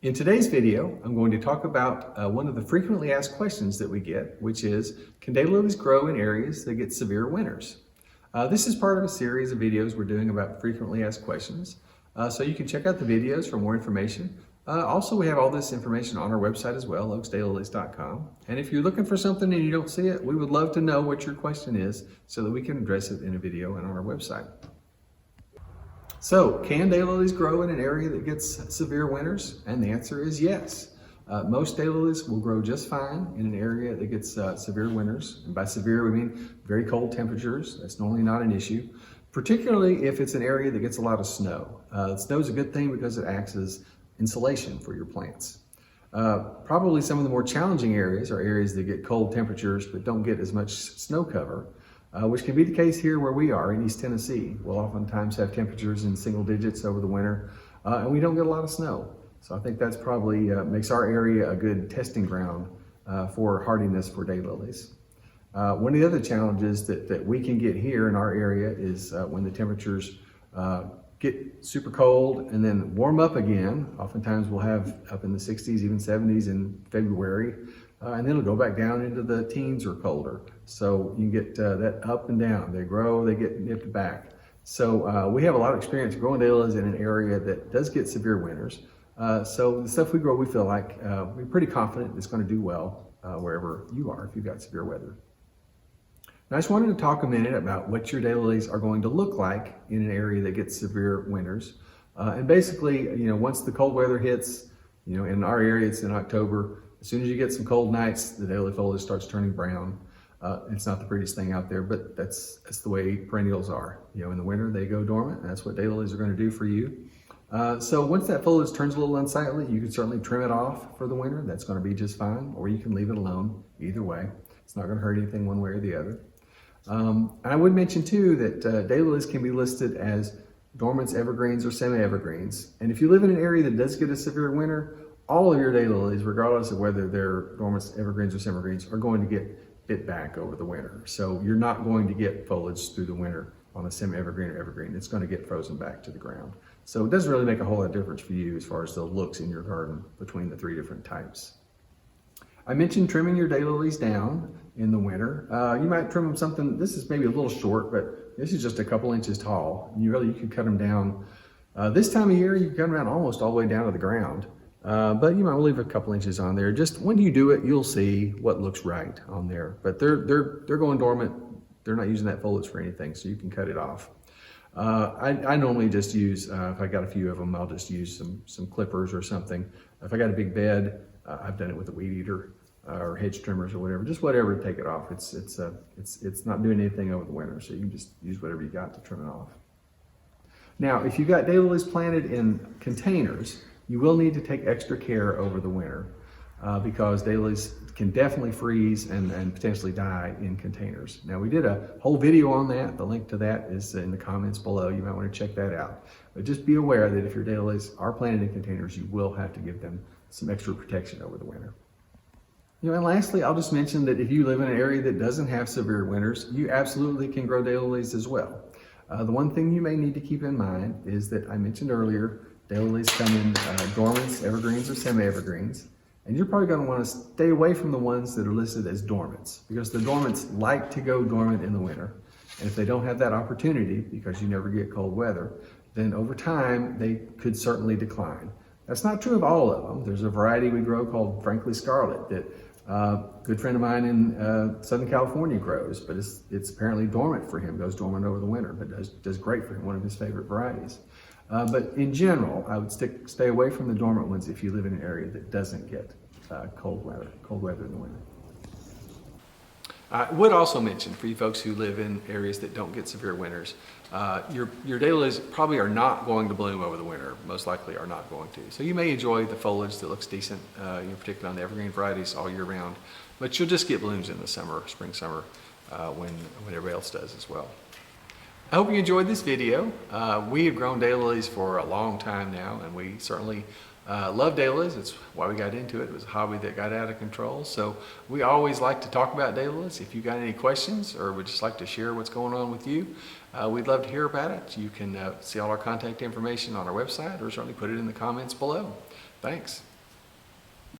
In today's video, I'm going to talk about one of the frequently asked questions that we get, which is, can daylilies grow in areas that get severe winters? This is part of a series of videos we're doing about frequently asked questions, so you can check out the videos for more information. Also, we have all this information on our website as well, oaksdaylilies.com. And if you're looking for something and you don't see it, we would love to know what your question is so that we can address it in a video and on our website. So, can daylilies grow in an area that gets severe winters? And the answer is yes. Most daylilies will grow just fine in an area that gets severe winters. And by severe, we mean very cold temperatures. That's normally not an issue, particularly if it's an area that gets a lot of snow. Snow is a good thing because it acts as insulation for your plants. Probably some of the more challenging areas are areas that get cold temperatures but don't get as much snow cover. Which can be the case here where we are in East Tennessee. We'll oftentimes have temperatures in single digits over the winter, and we don't get a lot of snow. So I think that's probably makes our area a good testing ground for hardiness for daylilies. One of the other challenges that we can get here in our area is when the temperatures get super cold and then warm up again. Oftentimes we'll have up in the 60s, even 70s in February. And then it'll go back down into the teens or colder. So you get that up and down. They grow, they get nipped back. So we have a lot of experience growing daylilies in an area that does get severe winters. So the stuff we grow, we feel like we're pretty confident it's going to do well wherever you are if you've got severe weather. Now, I just wanted to talk a minute about what your daylilies are going to look like in an area that gets severe winters. And basically, once the cold weather hits, in our area it's in October. As soon as you get some cold nights, the daylily foliage starts turning brown. It's not the prettiest thing out there, but that's the way perennials are. In the winter, they go dormant, and that's what daylilies are going to do for you. So once that foliage turns a little unsightly, you can certainly trim it off for the winter. That's going to be just fine, or you can leave it alone. Either way, it's not going to hurt anything one way or the other. I would mention too that daylilies can be listed as dormants, evergreens, or semi-evergreens. And if you live in an area that does get a severe winter, all of your daylilies, regardless of whether they're dormants, evergreens, or semi-evergreens, are going to get bit back over the winter. So you're not going to get foliage through the winter on a semi-evergreen or evergreen. It's going to get frozen back to the ground. So it doesn't really make a whole lot of difference for you as far as the looks in your garden between the three different types. I mentioned trimming your daylilies down in the winter. You might trim them something, this is maybe a little short, but this is just a couple inches tall. You can cut them down. This time of year, you can cut them down almost all the way down to the ground. But you might leave a couple inches on there. Just when you do it, you'll see what looks right on there. But they're going dormant. They're not using that foliage for anything, so you can cut it off. I normally just use, if I got a few of them, I'll just use some clippers or something. If I got a big bed, I've done it with a weed eater or hedge trimmers or whatever. Just whatever to take it off. It's not doing anything over the winter, so you can just use whatever you got to trim it off. Now, if you got daylilies planted in containers, you will need to take extra care over the winter because daylilies can definitely freeze and potentially die in containers. Now, we did a whole video on that. The link to that is in the comments below. You might want to check that out. But just be aware that if your daylilies are planted in containers, you will have to give them some extra protection over the winter. And lastly, I'll just mention that if you live in an area that doesn't have severe winters, you absolutely can grow daylilies as well. The one thing you may need to keep in mind is that I mentioned earlier, daylilies come in dormants, evergreens, or semi-evergreens. And you're probably going to want to stay away from the ones that are listed as dormants because the dormants like to go dormant in the winter. And if they don't have that opportunity because you never get cold weather, then over time they could certainly decline. That's not true of all of them. There's a variety we grow called Frankly Scarlet that a good friend of mine in Southern California grows, but it's apparently dormant for him, goes dormant over the winter, but does great for him, one of his favorite varieties. But in general, I would stay away from the dormant ones if you live in an area that doesn't get cold weather in the winter. I would also mention for you folks who live in areas that don't get severe winters, your daylilies probably are not going to bloom over the winter, most likely are not going to. So you may enjoy the foliage that looks decent, particularly on the evergreen varieties all year round, but you'll just get blooms in the summer, spring, summer, when everybody else does as well. I hope you enjoyed this video. We have grown daylilies for a long time now, and we certainly love daylilies. It's why we got into it. It was a hobby that got out of control. So we always like to talk about daylilies. If you got any questions or would just like to share what's going on with you, we'd love to hear about it. You can see all our contact information on our website or certainly put it in the comments below. Thanks.